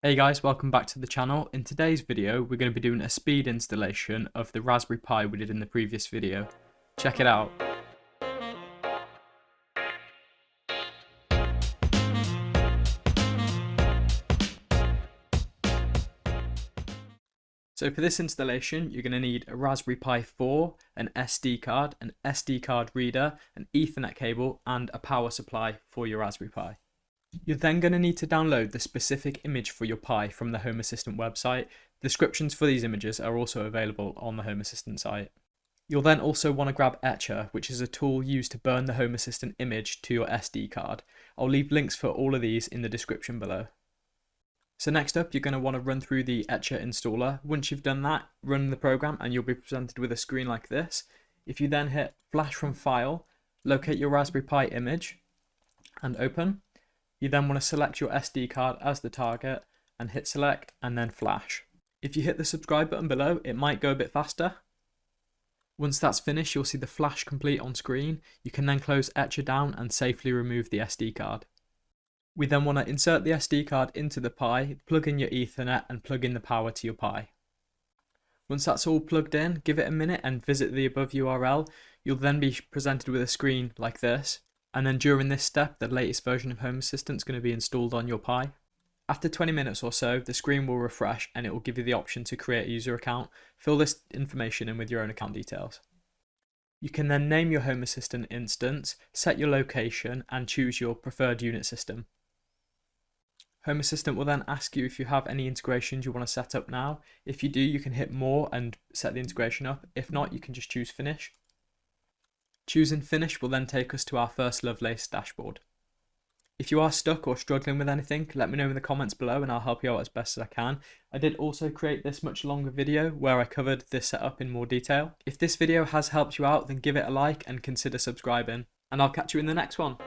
Hey guys, welcome back to the channel. In today's video, we're going to be doing a speed installation of the Raspberry Pi we did in the previous video. Check it out. So for this installation, you're going to need a Raspberry Pi 4, an SD card, an SD card reader, an Ethernet cable, and a power supply for your Raspberry Pi. You're then going to need to download the specific image for your Pi from the HomeAssistant website. Descriptions for these images are also available on the HomeAssistant site. You'll then also want to grab Etcher, which is a tool used to burn the HomeAssistant image to your SD card. I'll leave links for all of these in the description below. So next up, you're going to want to run through the Etcher installer. Once you've done that, run the program and you'll be presented with a screen like this. If you then hit Flash from File, locate your Raspberry Pi image and open. You then want to select your SD card as the target and hit select and then flash. If you hit the subscribe button below, it might go a bit faster. Once that's finished, you'll see the flash complete on screen. You can then close Etcher down and safely remove the SD card. We then want to insert the SD card into the Pi, plug in your Ethernet and plug in the power to your Pi. Once that's all plugged in, give it a minute and visit the above URL. You'll then be presented with a screen like this. And then during this step, the latest version of HomeAssistant is going to be installed on your Pi. After 20 minutes or so, the screen will refresh and it will give you the option to create a user account. Fill this information in with your own account details. You can then name your HomeAssistant instance, set your location and choose your preferred unit system. HomeAssistant will then ask you if you have any integrations you want to set up now. If you do, you can hit more and set the integration up. If not, you can just choose finish. Choosing finish will then take us to our first Lovelace dashboard. If you are stuck or struggling with anything, let me know in the comments below and I'll help you out as best as I can. I did also create this much longer video where I covered this setup in more detail. If this video has helped you out, then give it a like and consider subscribing. And I'll catch you in the next one.